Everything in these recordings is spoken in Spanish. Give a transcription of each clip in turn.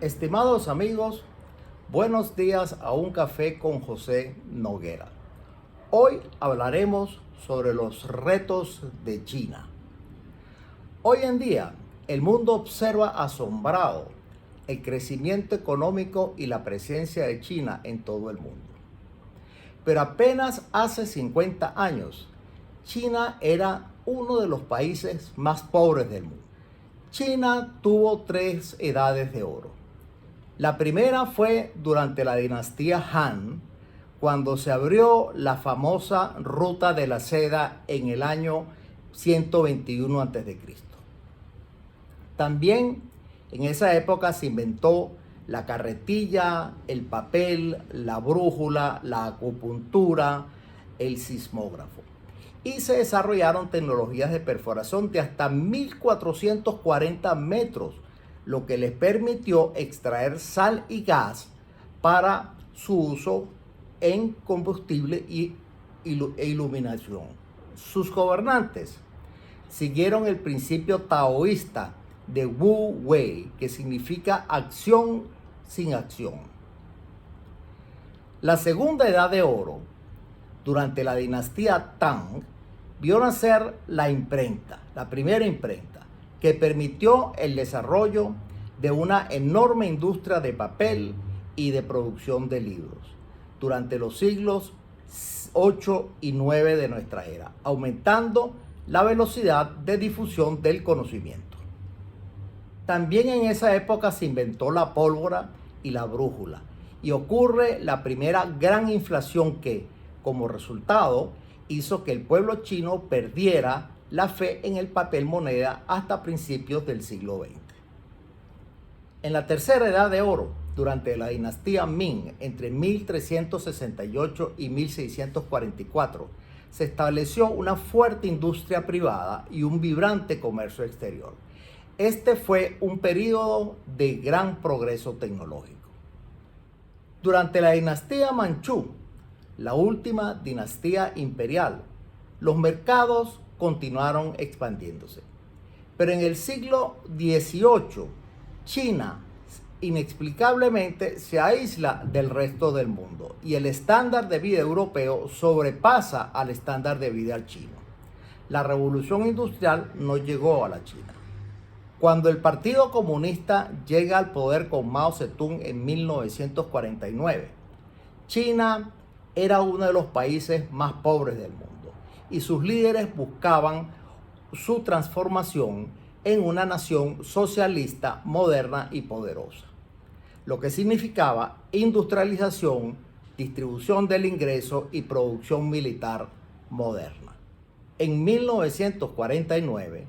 Estimados amigos, buenos días a un café con José Noguera. Hoy hablaremos sobre los retos de China. Hoy en día, el mundo observa asombrado el crecimiento económico y la presencia de China en todo el mundo. Pero apenas hace 50 años, China era uno de los países más pobres del mundo. China tuvo 3 edades de oro. La primera fue durante la dinastía Han, cuando se abrió la famosa Ruta de la Seda en el año 121 a.C. También en esa época se inventó la carretilla, el papel, la brújula, la acupuntura, el sismógrafo. Y se desarrollaron tecnologías de perforación de hasta 1440 metros, lo que les permitió extraer sal y gas para su uso en combustible e iluminación. Sus gobernantes siguieron el principio taoísta de Wu Wei, que significa acción sin acción. La segunda edad de oro, durante la dinastía Tang, vio nacer la imprenta, la primera imprenta, que permitió el desarrollo de una enorme industria de papel y de producción de libros durante los siglos 8 y 9 de nuestra era, aumentando la velocidad de difusión del conocimiento. También en esa época se inventó la pólvora y la brújula, y ocurre la primera gran inflación que, como resultado, hizo que el pueblo chino perdiera la fe en el papel moneda hasta principios del siglo XX. En la tercera edad de oro, durante la dinastía Ming, entre 1368 y 1644, se estableció una fuerte industria privada y un vibrante comercio exterior. Este fue un periodo de gran progreso tecnológico. Durante la dinastía Manchú, la última dinastía imperial, los mercados continuaron expandiéndose. Pero en el siglo XVIII, China inexplicablemente se aísla del resto del mundo y el estándar de vida europeo sobrepasa al estándar de vida chino. La revolución industrial no llegó a la China. Cuando el Partido Comunista llega al poder con Mao Zedong en 1949, China era uno de los países más pobres del mundo y sus líderes buscaban su transformación en una nación socialista, moderna y poderosa, lo que significaba industrialización, distribución del ingreso y producción militar moderna. En 1949,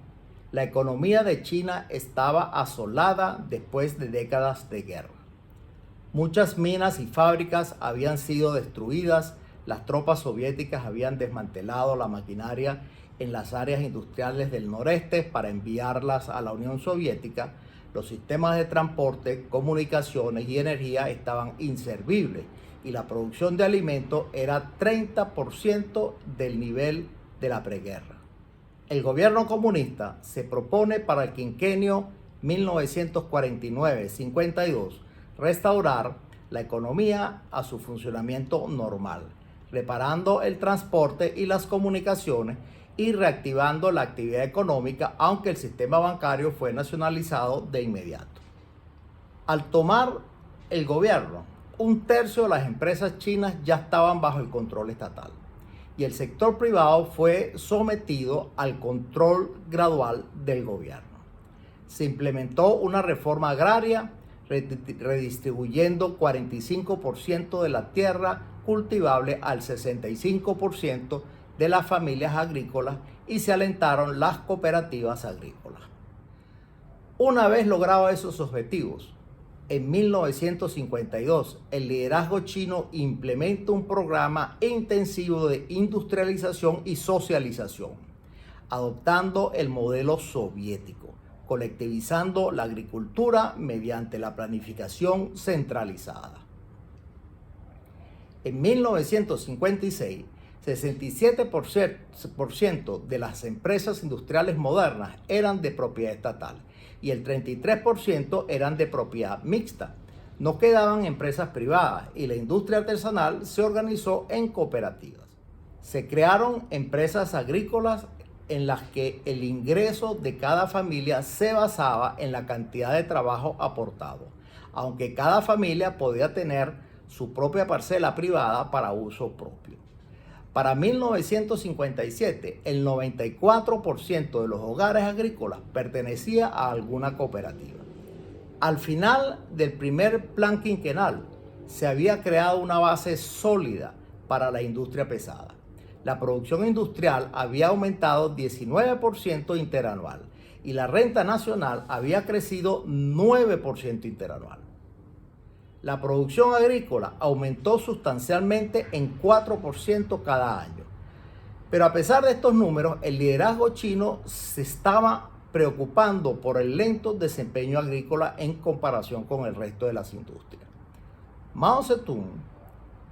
la economía de China estaba asolada después de décadas de guerra. Muchas minas y fábricas habían sido destruidas, las tropas soviéticas habían desmantelado la maquinaria en las áreas industriales del noreste para enviarlas a la Unión Soviética. Los sistemas de transporte, comunicaciones y energía estaban inservibles y la producción de alimentos era 30% del nivel de la preguerra. El gobierno comunista se propone para el quinquenio 1949-52 restaurar la economía a su funcionamiento normal, reparando el transporte y las comunicaciones y reactivando la actividad económica, aunque el sistema bancario fue nacionalizado de inmediato. Al tomar el gobierno, 1/3 de las empresas chinas ya estaban bajo el control estatal y el sector privado fue sometido al control gradual del gobierno. Se implementó una reforma agraria redistribuyendo 45% de la tierra cultivable al 65% de las familias agrícolas y se alentaron las cooperativas agrícolas. Una vez logrados esos objetivos, en 1952, el liderazgo chino implementa un programa intensivo de industrialización y socialización, adoptando el modelo soviético, colectivizando la agricultura mediante la planificación centralizada. En 1956, 67% de las empresas industriales modernas eran de propiedad estatal y el 33% eran de propiedad mixta. No quedaban empresas privadas y la industria artesanal se organizó en cooperativas. Se crearon empresas agrícolas en las que el ingreso de cada familia se basaba en la cantidad de trabajo aportado, aunque cada familia podía tener su propia parcela privada para uso propio. Para 1957, el 94% de los hogares agrícolas pertenecía a alguna cooperativa. Al final del primer plan quinquenal, se había creado una base sólida para la industria pesada. La producción industrial había aumentado 19% interanual y la renta nacional había crecido 9% interanual. La producción agrícola aumentó sustancialmente en 4% cada año. Pero a pesar de estos números, el liderazgo chino se estaba preocupando por el lento desempeño agrícola en comparación con el resto de las industrias. Mao Zedong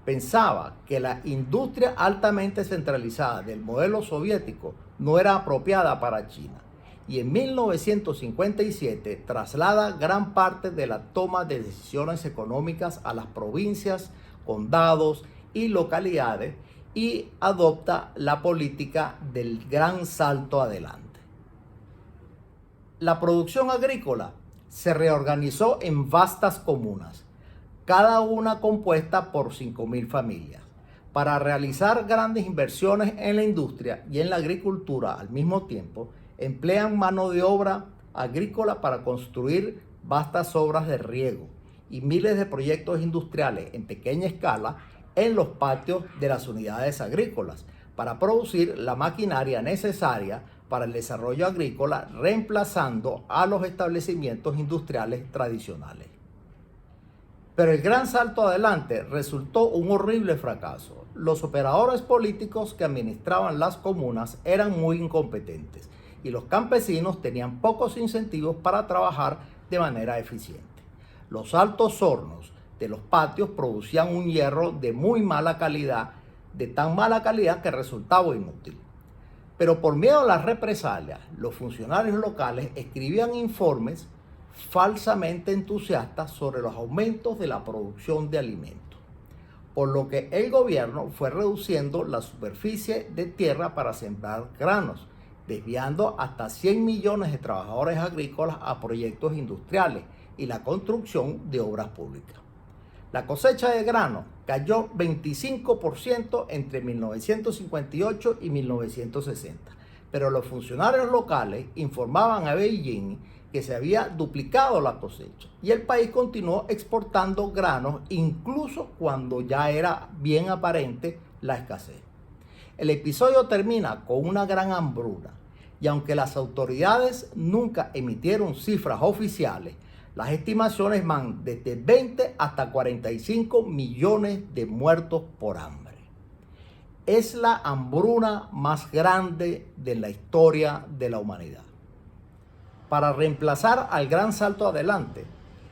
pensaba que la industria altamente centralizada del modelo soviético no era apropiada para China. Y en 1957 traslada gran parte de la toma de decisiones económicas a las provincias, condados y localidades y adopta la política del gran salto adelante. La producción agrícola se reorganizó en vastas comunas, cada una compuesta por 5.000 familias. Para realizar grandes inversiones en la industria y en la agricultura al mismo tiempo, emplean mano de obra agrícola para construir vastas obras de riego y miles de proyectos industriales en pequeña escala en los patios de las unidades agrícolas para producir la maquinaria necesaria para el desarrollo agrícola, reemplazando a los establecimientos industriales tradicionales. Pero el gran salto adelante resultó un horrible fracaso. Los operadores políticos que administraban las comunas eran muy incompetentes y los campesinos tenían pocos incentivos para trabajar de manera eficiente. Los altos hornos de los patios producían un hierro de muy mala calidad, de tan mala calidad que resultaba inútil. Pero por miedo a las represalias, los funcionarios locales escribían informes falsamente entusiastas sobre los aumentos de la producción de alimentos, por lo que el gobierno fue reduciendo la superficie de tierra para sembrar granos, desviando hasta 100 millones de trabajadores agrícolas a proyectos industriales y la construcción de obras públicas. La cosecha de grano cayó 25% entre 1958 y 1960, pero los funcionarios locales informaban a Beijing que se había duplicado la cosecha y el país continuó exportando granos incluso cuando ya era bien aparente la escasez. El episodio termina con una gran hambruna y aunque las autoridades nunca emitieron cifras oficiales, las estimaciones van desde 20 hasta 45 millones de muertos por hambre. Es la hambruna más grande de la historia de la humanidad. Para reemplazar al gran salto adelante,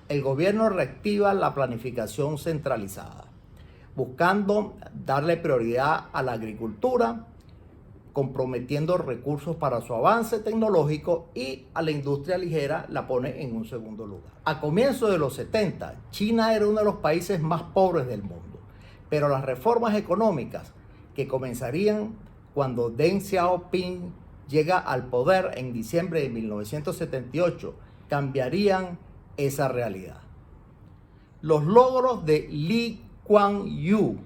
el gobierno reactiva la planificación centralizada, buscando darle prioridad a la agricultura, comprometiendo recursos para su avance tecnológico, y a la industria ligera la pone en un segundo lugar. A comienzos de los 70, China era uno de los países más pobres del mundo, pero las reformas económicas que comenzarían cuando Deng Xiaoping llega al poder en diciembre de 1978 cambiarían esa realidad. Los logros de Lee Kuan Yew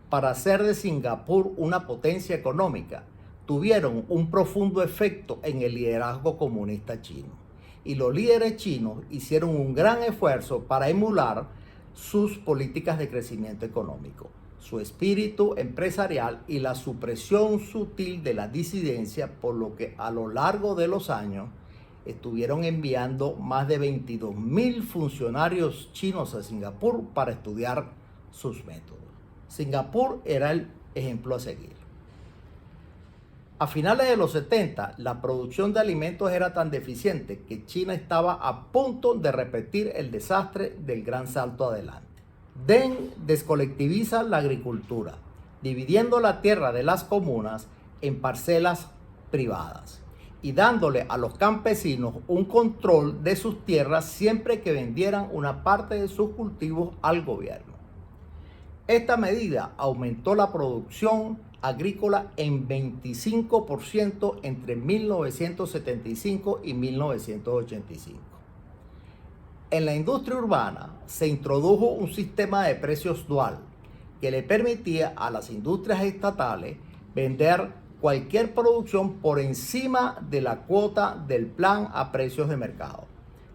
para hacer de Singapur una potencia económica tuvieron un profundo efecto en el liderazgo comunista chino, y los líderes chinos hicieron un gran esfuerzo para emular sus políticas de crecimiento económico, su espíritu empresarial y la supresión sutil de la disidencia, por lo que a lo largo de los años estuvieron enviando más de 22.000 funcionarios chinos a Singapur para estudiar sus métodos. Singapur era el ejemplo a seguir. A finales de los 70, la producción de alimentos era tan deficiente que China estaba a punto de repetir el desastre del Gran Salto Adelante. Deng descolectiviza la agricultura, dividiendo la tierra de las comunas en parcelas privadas y dándole a los campesinos un control de sus tierras siempre que vendieran una parte de sus cultivos al gobierno. Esta medida aumentó la producción agrícola en 25% entre 1975 y 1985. En la industria urbana se introdujo un sistema de precios dual que le permitía a las industrias estatales vender cualquier producción por encima de la cuota del plan a precios de mercado,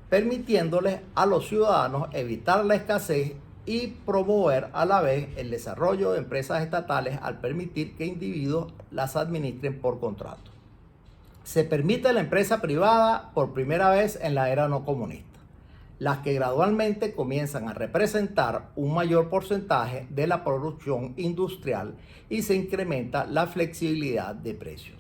permitiéndoles a los ciudadanos evitar la escasez y promover a la vez el desarrollo de empresas estatales al permitir que individuos las administren por contrato. Se permite la empresa privada por primera vez en la era no comunista, las que gradualmente comienzan a representar un mayor porcentaje de la producción industrial y se incrementa la flexibilidad de precios.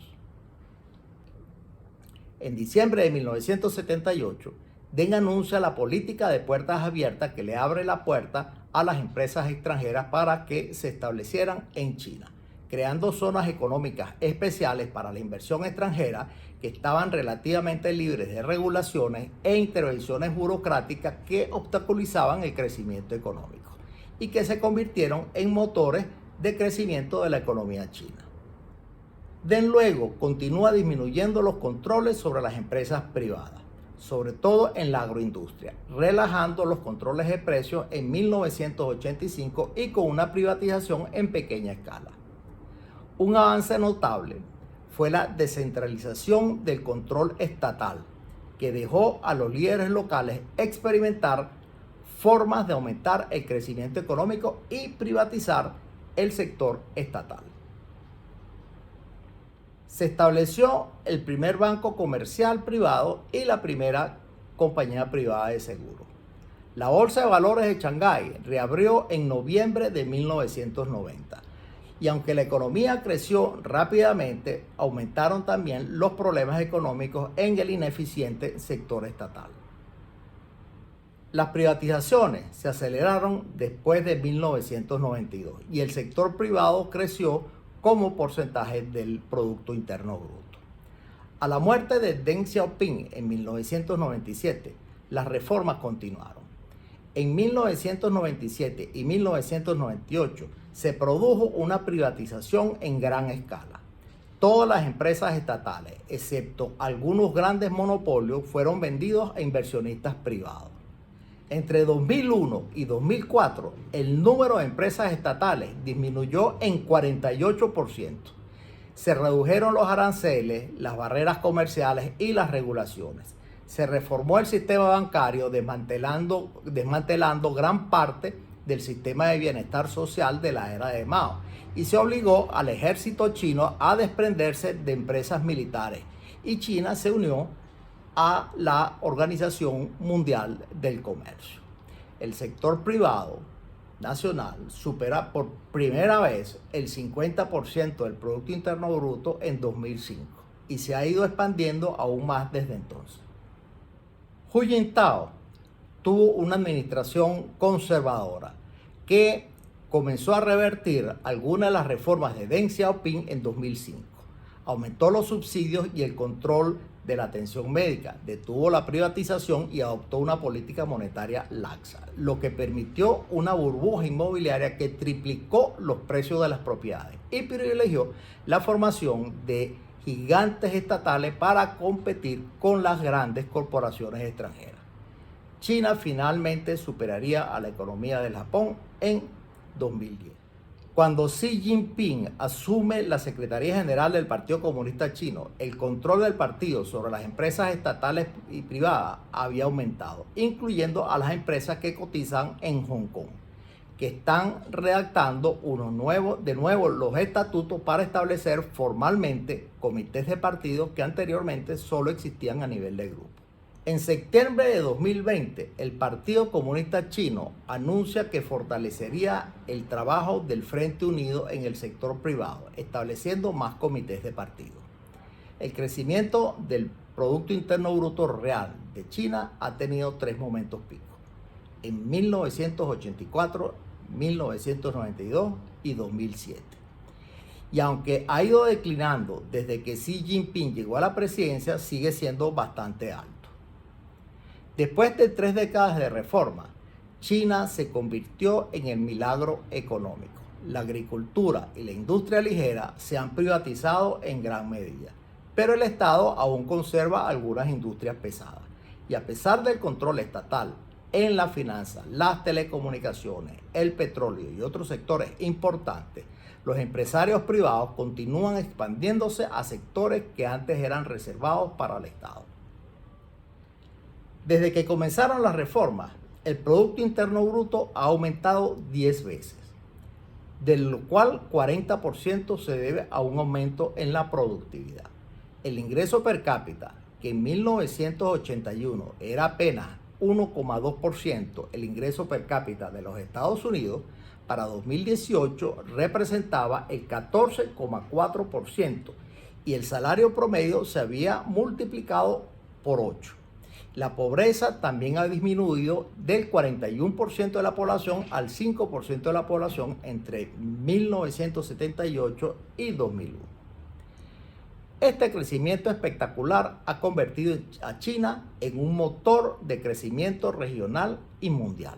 En diciembre de 1978, Deng anuncia la política de puertas abiertas que le abre la puerta a las empresas extranjeras para que se establecieran en China, creando zonas económicas especiales para la inversión extranjera que estaban relativamente libres de regulaciones e intervenciones burocráticas que obstaculizaban el crecimiento económico y que se convirtieron en motores de crecimiento de la economía china. Deng luego continúa disminuyendo los controles sobre las empresas privadas, sobre todo en la agroindustria, relajando los controles de precios en 1985 y con una privatización en pequeña escala. Un avance notable fue la descentralización del control estatal, que dejó a los líderes locales experimentar formas de aumentar el crecimiento económico y privatizar el sector estatal. Se estableció el primer banco comercial privado y la primera compañía privada de seguros. La Bolsa de Valores de Shanghái reabrió en noviembre de 1990 y aunque la economía creció rápidamente, aumentaron también los problemas económicos en el ineficiente sector estatal. Las privatizaciones se aceleraron después de 1992 y el sector privado creció como porcentaje del Producto Interno Bruto. A la muerte de Deng Xiaoping en 1997, las reformas continuaron. En 1997 y 1998 se produjo una privatización en gran escala. Todas las empresas estatales, excepto algunos grandes monopolios, fueron vendidos a inversionistas privados. Entre 2001 y 2004, el número de empresas estatales disminuyó en 48%. Se redujeron los aranceles, las barreras comerciales y las regulaciones. Se reformó el sistema bancario desmantelando gran parte del sistema de bienestar social de la era de Mao y se obligó al ejército chino a desprenderse de empresas militares y China se unió a la Organización Mundial del Comercio. El sector privado nacional supera por primera vez el 50% del Producto Interno Bruto en 2005 y se ha ido expandiendo aún más desde entonces. Hu Jintao tuvo una administración conservadora que comenzó a revertir algunas de las reformas de Deng Xiaoping en 2005. Aumentó los subsidios y el control de la atención médica, detuvo la privatización y adoptó una política monetaria laxa, lo que permitió una burbuja inmobiliaria que triplicó los precios de las propiedades y privilegió la formación de gigantes estatales para competir con las grandes corporaciones extranjeras. China finalmente superaría a la economía del Japón en 2010. Cuando Xi Jinping asume la Secretaría General del Partido Comunista Chino, el control del partido sobre las empresas estatales y privadas había aumentado, incluyendo a las empresas que cotizan en Hong Kong, que están redactando de nuevo los estatutos para establecer formalmente comités de partido que anteriormente solo existían a nivel de grupo. En septiembre de 2020, el Partido Comunista Chino anuncia que fortalecería el trabajo del Frente Unido en el sector privado, estableciendo más comités de partido. El crecimiento del Producto Interno Bruto Real de China ha tenido tres momentos picos: en 1984, 1992 y 2007. Y aunque ha ido declinando desde que Xi Jinping llegó a la presidencia, sigue siendo bastante alto. Después de 3 décadas de reforma, China se convirtió en el milagro económico. La agricultura y la industria ligera se han privatizado en gran medida, pero el Estado aún conserva algunas industrias pesadas. Y a pesar del control estatal en la finanza, las telecomunicaciones, el petróleo y otros sectores importantes, los empresarios privados continúan expandiéndose a sectores que antes eran reservados para el Estado. Desde que comenzaron las reformas, el Producto Interno Bruto ha aumentado 10 veces, de lo cual 40% se debe a un aumento en la productividad. El ingreso per cápita, que en 1981 era apenas 1,2% el ingreso per cápita de los Estados Unidos, para 2018 representaba el 14,4% y el salario promedio se había multiplicado por 8. La pobreza también ha disminuido del 41% de la población al 5% de la población entre 1978 y 2001. Este crecimiento espectacular ha convertido a China en un motor de crecimiento regional y mundial.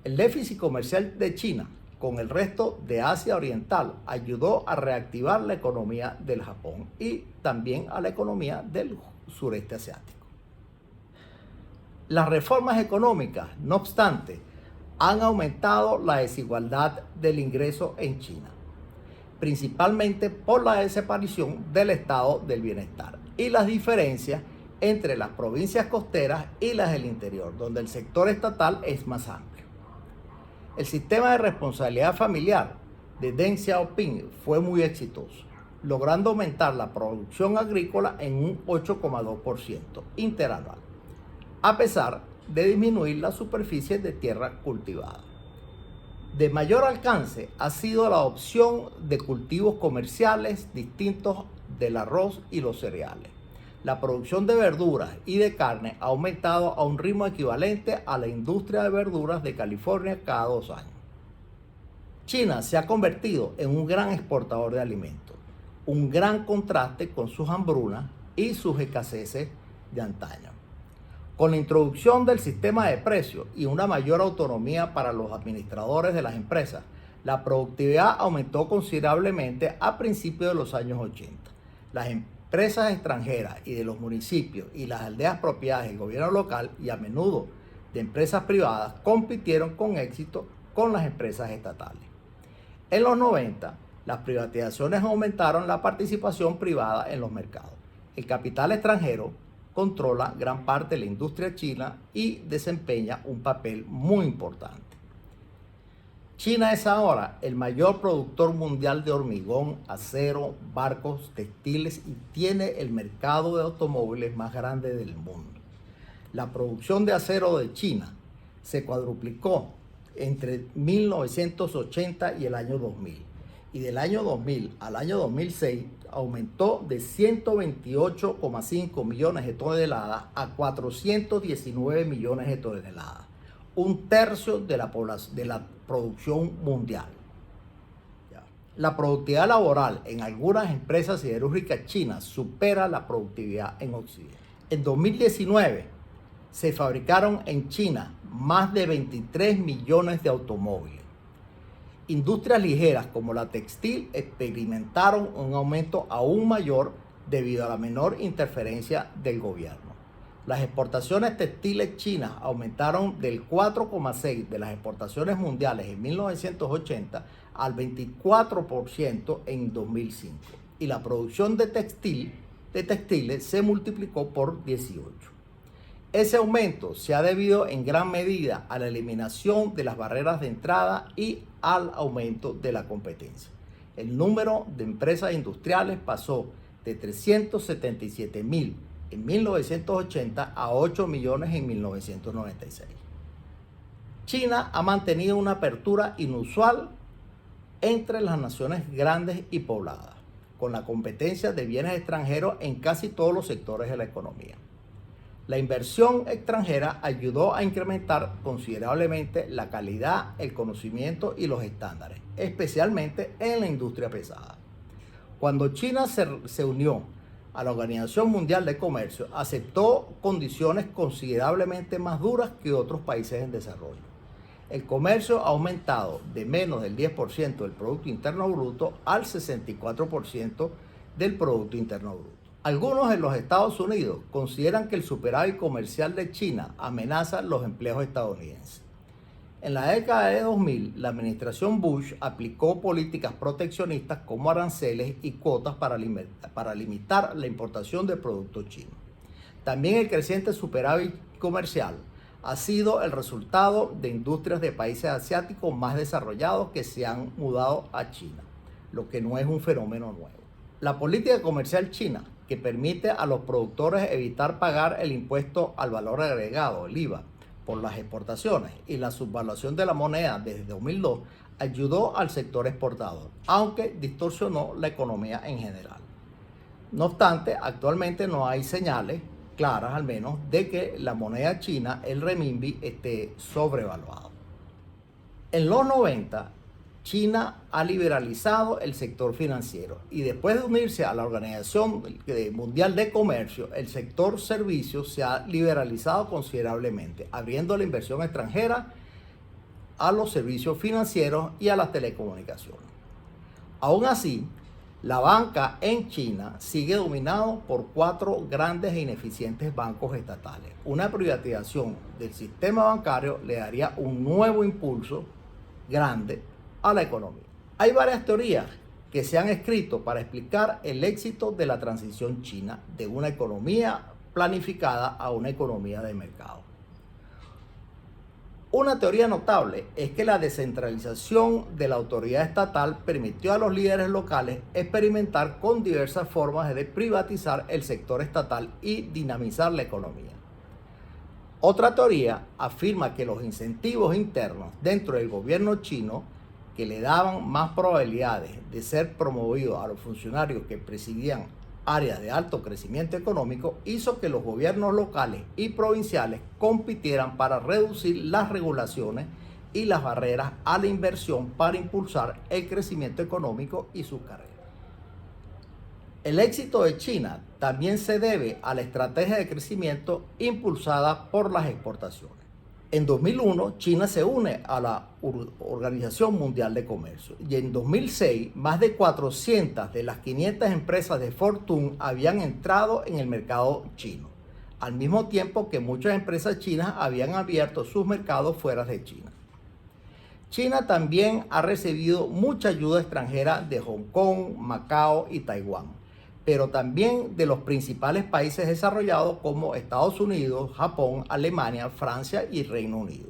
El déficit comercial de China con el resto de Asia Oriental ayudó a reactivar la economía del Japón y también a la economía del sureste asiático. Las reformas económicas, no obstante, han aumentado la desigualdad del ingreso en China, principalmente por la desaparición del estado del bienestar y las diferencias entre las provincias costeras y las del interior, donde el sector estatal es más amplio. El sistema de responsabilidad familiar de Deng Xiaoping fue muy exitoso, logrando aumentar la producción agrícola en un 8,2% interanual, a pesar de disminuir la superficie de tierra cultivada. De mayor alcance ha sido la adopción de cultivos comerciales distintos del arroz y los cereales. La producción de verduras y de carne ha aumentado a un ritmo equivalente a la industria de verduras de California cada 2 años. China se ha convertido en un gran exportador de alimentos, un gran contraste con sus hambrunas y sus escaseces de antaño. Con la introducción del sistema de precios y una mayor autonomía para los administradores de las empresas, la productividad aumentó considerablemente a principios de los años 80. Las empresas extranjeras y de los municipios y las aldeas propiedades del gobierno local y a menudo de empresas privadas compitieron con éxito con las empresas estatales. En los 90, las privatizaciones aumentaron la participación privada en los mercados. El capital extranjero controla gran parte de la industria china y desempeña un papel muy importante. China es ahora el mayor productor mundial de hormigón, acero, barcos, textiles y tiene el mercado de automóviles más grande del mundo. La producción de acero de China se cuadruplicó entre 1980 y el año 2000. Y del año 2000 al año 2006 aumentó de 128,5 millones de toneladas a 419 millones de toneladas, un tercio de la producción mundial. La productividad laboral en algunas empresas siderúrgicas chinas supera la productividad en Occidente. En 2019 se fabricaron en China más de 23 millones de automóviles. Industrias ligeras como la textil experimentaron un aumento aún mayor debido a la menor interferencia del gobierno. Las exportaciones textiles chinas aumentaron del 4,6% de las exportaciones mundiales en 1980 al 24% en 2005 y la producción de textiles se multiplicó por 18. Ese aumento se ha debido en gran medida a la eliminación de las barreras de entrada y al aumento de la competencia. El número de empresas industriales pasó de 377.000 en 1980 a 8 millones en 1996. China ha mantenido una apertura inusual entre las naciones grandes y pobladas, con la competencia de bienes extranjeros en casi todos los sectores de la economía. La inversión extranjera ayudó a incrementar considerablemente la calidad, el conocimiento y los estándares, especialmente en la industria pesada. Cuando China se unió a la Organización Mundial de Comercio, aceptó condiciones considerablemente más duras que otros países en desarrollo. El comercio ha aumentado de menos del 10% del Producto Interno Bruto al 64% del Producto Interno Bruto. Algunos en los Estados Unidos consideran que el superávit comercial de China amenaza los empleos estadounidenses. En la década de 2000, la administración Bush aplicó políticas proteccionistas como aranceles y cuotas para limitar la importación de productos chinos. También el creciente superávit comercial ha sido el resultado de industrias de países asiáticos más desarrollados que se han mudado a China, lo que no es un fenómeno nuevo. La política comercial china, que permite a los productores evitar pagar el impuesto al valor agregado, el IVA, por las exportaciones y la subvaluación de la moneda desde 2002, ayudó al sector exportador, aunque distorsionó la economía en general. No obstante, actualmente no hay señales claras, al menos, de que la moneda china, el renminbi, esté sobrevaluado. En los 90, China ha liberalizado el sector financiero y después de unirse a la Organización Mundial de Comercio, el sector servicios se ha liberalizado considerablemente, abriendo la inversión extranjera a los servicios financieros y a las telecomunicaciones. Aún así, la banca en China sigue dominado por 4 grandes e ineficientes bancos estatales. Una privatización del sistema bancario le daría un nuevo impulso grande a la economía. Hay varias teorías que se han escrito para explicar el éxito de la transición china de una economía planificada a una economía de mercado. Una teoría notable es que la descentralización de la autoridad estatal permitió a los líderes locales experimentar con diversas formas de privatizar el sector estatal y dinamizar la economía. Otra teoría afirma que los incentivos internos dentro del gobierno chino, que le daban más probabilidades de ser promovidos a los funcionarios que presidían áreas de alto crecimiento económico, hizo que los gobiernos locales y provinciales compitieran para reducir las regulaciones y las barreras a la inversión para impulsar el crecimiento económico y sus carreras. El éxito de China también se debe a la estrategia de crecimiento impulsada por las exportaciones. En 2001, China se une a la Organización Mundial de Comercio y en 2006, más de 400 de las 500 empresas de Fortune habían entrado en el mercado chino, al mismo tiempo que muchas empresas chinas habían abierto sus mercados fuera de China. China también ha recibido mucha ayuda extranjera de Hong Kong, Macao y Taiwán, pero también de los principales países desarrollados como Estados Unidos, Japón, Alemania, Francia y Reino Unido.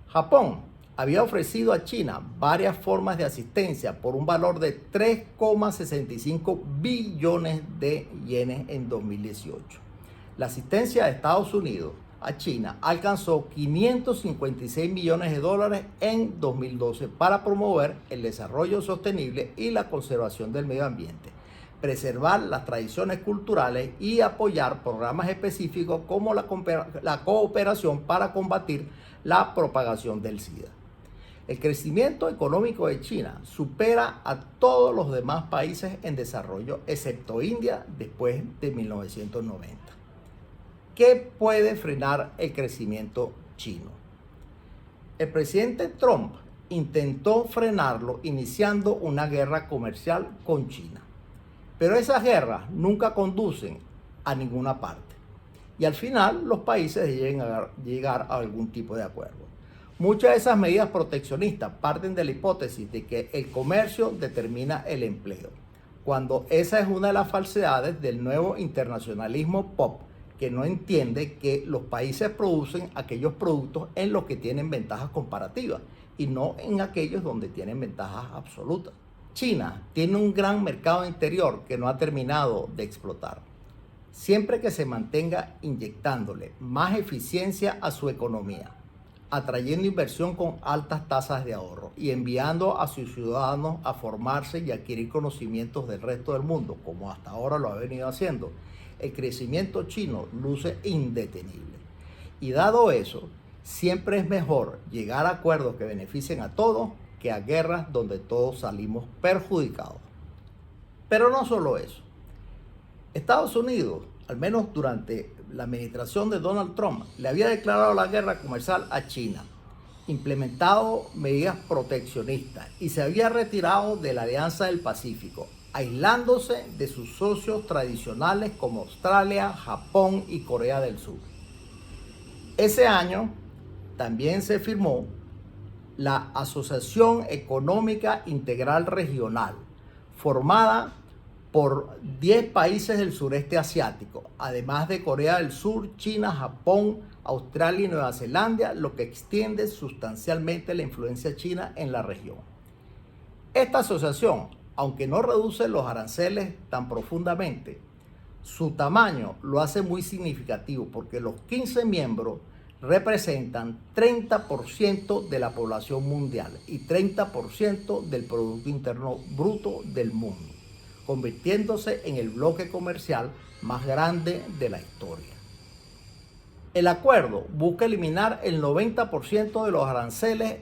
Japón había ofrecido a China varias formas de asistencia por un valor de 3,65 billones de yenes en 2018. La asistencia de Estados Unidos a China alcanzó 556 millones de dólares en 2012 para promover el desarrollo sostenible y la conservación del medio ambiente, preservar las tradiciones culturales y apoyar programas específicos como la cooperación para combatir la propagación del SIDA. El crecimiento económico de China supera a todos los demás países en desarrollo, excepto India, después de 1990. ¿Qué puede frenar el crecimiento chino? El presidente Trump intentó frenarlo iniciando una guerra comercial con China. Pero esas guerras nunca conducen a ninguna parte. Y al final los países deben llegar a algún tipo de acuerdo. Muchas de esas medidas proteccionistas parten de la hipótesis de que el comercio determina el empleo, cuando esa es una de las falsedades del nuevo internacionalismo pop, que no entiende que los países producen aquellos productos en los que tienen ventajas comparativas y no en aquellos donde tienen ventajas absolutas. China tiene un gran mercado interior que no ha terminado de explotar. siempre que se mantenga inyectándole más eficiencia a su economía, atrayendo inversión con altas tasas de ahorro y enviando a sus ciudadanos a formarse y adquirir conocimientos del resto del mundo, como hasta ahora lo ha venido haciendo, el crecimiento chino luce indetenible. Y dado eso, siempre es mejor llegar a acuerdos que beneficien a todos que a guerras donde todos salimos perjudicados. Pero no solo eso. Estados Unidos, al menos durante la administración de Donald Trump, le había declarado la guerra comercial a China, implementado medidas proteccionistas y se había retirado de la Alianza del Pacífico, aislándose de sus socios tradicionales como Australia, Japón y Corea del Sur. Ese año también se firmó la Asociación Económica Integral Regional, formada por 10 países del sureste asiático, además de Corea del Sur, China, Japón, Australia y Nueva Zelanda, lo que extiende sustancialmente la influencia china en la región. Esta asociación, aunque no reduce los aranceles tan profundamente, su tamaño lo hace muy significativo porque los 15 miembros representan 30% de la población mundial y 30% del Producto Interno Bruto del mundo, convirtiéndose en el bloque comercial más grande de la historia. El acuerdo busca eliminar el 90% de los aranceles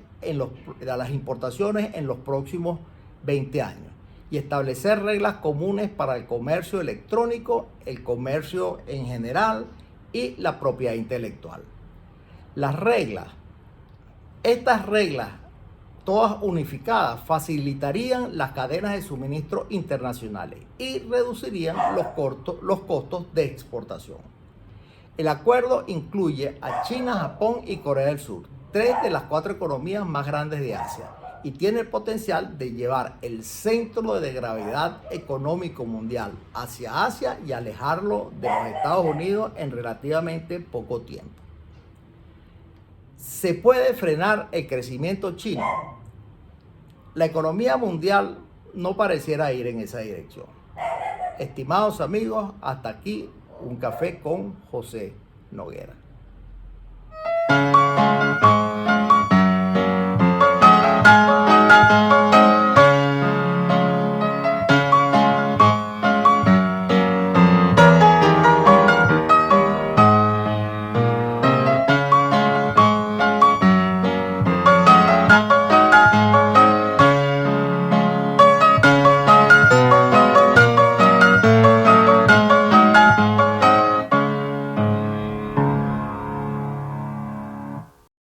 a las importaciones en los próximos 20 años y establecer reglas comunes para el comercio electrónico, el comercio en general y la propiedad intelectual. Estas reglas, todas unificadas, facilitarían las cadenas de suministro internacionales y reducirían los costos de exportación. El acuerdo incluye a China, Japón y Corea del Sur, 3 de las 4 economías más grandes de Asia, y tiene el potencial de llevar el centro de gravedad económico mundial hacia Asia y alejarlo de los Estados Unidos en relativamente poco tiempo. ¿Se puede frenar el crecimiento chino? La economía mundial no pareciera ir en esa dirección. Estimados amigos, hasta aquí un café con José Noguera.